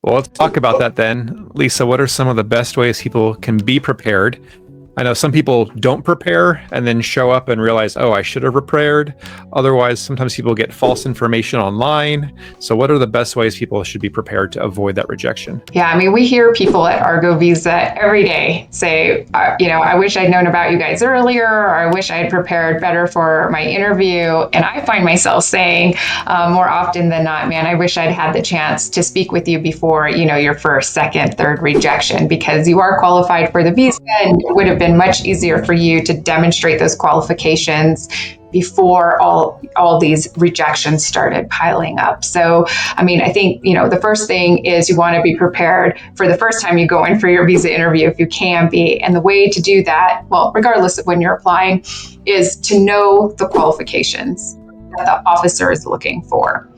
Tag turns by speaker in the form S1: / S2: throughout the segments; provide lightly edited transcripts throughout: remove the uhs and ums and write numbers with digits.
S1: Well, let's talk about that then. Lisa, what are some of the best ways people can be prepared? I know some people don't prepare and then show up and realize, oh, I should have prepared. Otherwise, sometimes people get false information online. So what are the best ways people should be prepared to avoid that rejection?
S2: Yeah, I mean, we hear people at Argo Visa every day say, I wish I'd known about you guys earlier, or I wish I had prepared better for my interview. And I find myself saying more often than not, man, I wish I'd had the chance to speak with you before, your first, second, third rejection, because you are qualified for the visa and it would have been much easier for you to demonstrate those qualifications before all these rejections started piling up. So, I mean, I think, the first thing is you want to be prepared for the first time you go in for your visa interview, if you can be. And the way to do that, well, regardless of when you're applying, is to know the qualifications that the officer is looking for,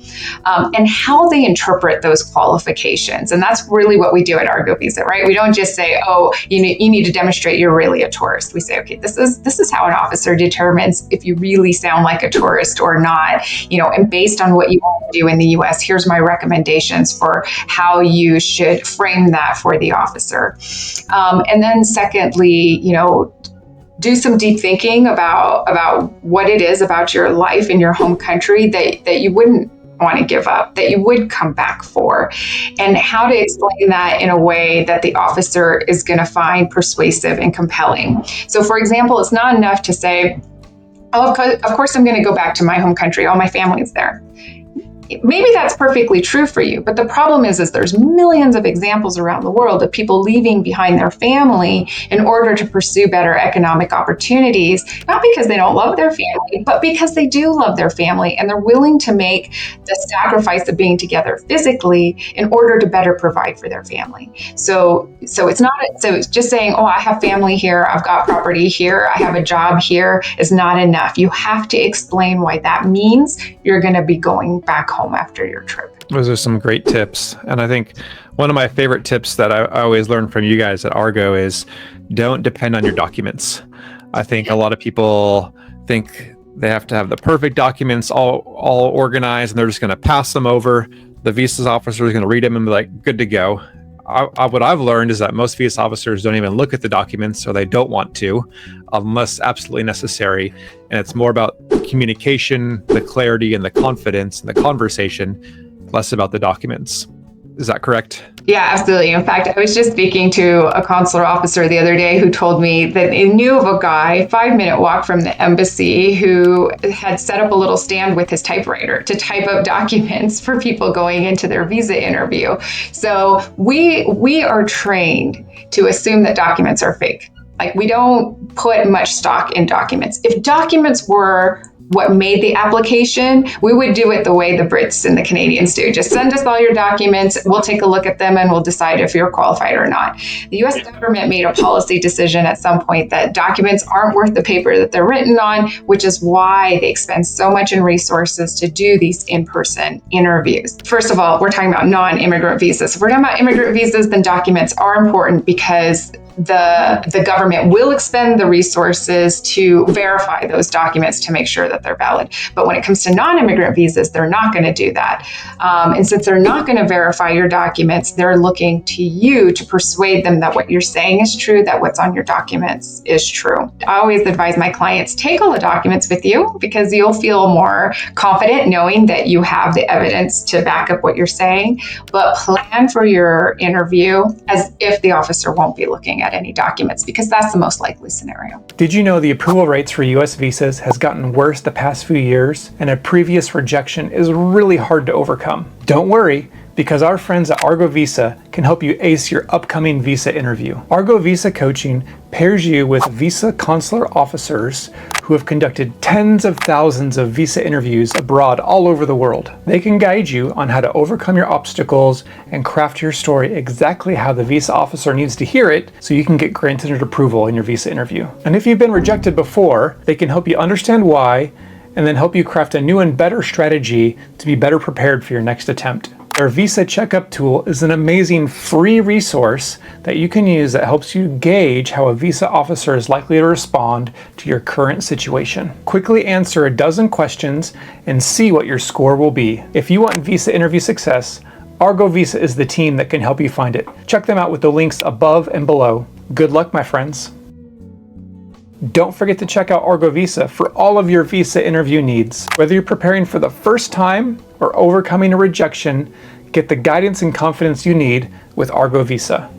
S2: and how they interpret those qualifications. And that's really what we do at Argo Visa, right? We don't just say, oh, you need to demonstrate you're really a tourist. We say, okay, this is how an officer determines if you really sound like a tourist or not, and based on what you want to do in the US, here's my recommendations for how you should frame that for the officer. And then secondly, do some deep thinking about what it is about your life in your home country that you wouldn't want to give up, that you would come back for, and how to explain that in a way that the officer is going to find persuasive and compelling. So, for example, it's not enough to say, oh, of course I'm going to go back to my home country. All my family's there. Maybe that's perfectly true for you, but the problem is there's millions of examples around the world of people leaving behind their family in order to pursue better economic opportunities, not because they don't love their family, but because they do love their family and they're willing to make the sacrifice of being together physically in order to better provide for their family. So it's just saying, oh, I have family here, I've got property here, I have a job here is not enough. You have to explain why that means you're going to be going back home after your trip.
S1: Those are some great tips. And I think one of my favorite tips that I always learn from you guys at Argo is don't depend on your documents. I think a lot of people think they have to have the perfect documents all organized and they're just going to pass them over. The visa officer is going to read them and be like, good to go. What I've learned is that most visa officers don't even look at the documents, or they don't want to, unless absolutely necessary. And it's more about communication, the clarity and the confidence and the conversation, less about the documents. Is that correct?
S2: Yeah, absolutely. In fact, I was just speaking to a consular officer the other day who told me that he knew of a guy 5-minute walk from the embassy who had set up a little stand with his typewriter to type up documents for people going into their visa interview. So we are trained to assume that documents are fake. Like, we don't put much stock in documents. If documents were what made the application, we would do it the way the Brits and the Canadians do. Just send us all your documents, we'll take a look at them, and we'll decide if you're qualified or not. The US government made a policy decision at some point that documents aren't worth the paper that they're written on, which is why they expend so much in resources to do these in-person interviews. First of all, we're talking about non-immigrant visas. If we're talking about immigrant visas, then documents are important because the government will expend the resources to verify those documents to make sure that they're valid. But when it comes to non-immigrant visas, they're not going to do that. And since they're not going to verify your documents, they're looking to you to persuade them that what you're saying is true, that what's on your documents is true. I always advise my clients, take all the documents with you because you'll feel more confident knowing that you have the evidence to back up what you're saying. But plan for your interview as if the officer won't be looking at any documents, because that's the most likely scenario.
S3: Did you know the approval rates for US visas has gotten worse the past few years, and a previous rejection is really hard to overcome? Don't worry, because our friends at Argo Visa can help you ace your upcoming visa interview. Argo Visa Coaching pairs you with visa consular officers who have conducted tens of thousands of visa interviews abroad all over the world. They can guide you on how to overcome your obstacles and craft your story exactly how the visa officer needs to hear it so you can get granted approval in your visa interview. And if you've been rejected before, they can help you understand why and then help you craft a new and better strategy to be better prepared for your next attempt. Their Visa Checkup tool is an amazing free resource that you can use that helps you gauge how a visa officer is likely to respond to your current situation. Quickly answer a dozen questions and see what your score will be. If you want visa interview success, Argo Visa is the team that can help you find it. Check them out with the links above and below. Good luck, my friends. Don't forget to check out Argo Visa for all of your visa interview needs. Whether you're preparing for the first time or overcoming a rejection, get the guidance and confidence you need with Argo Visa.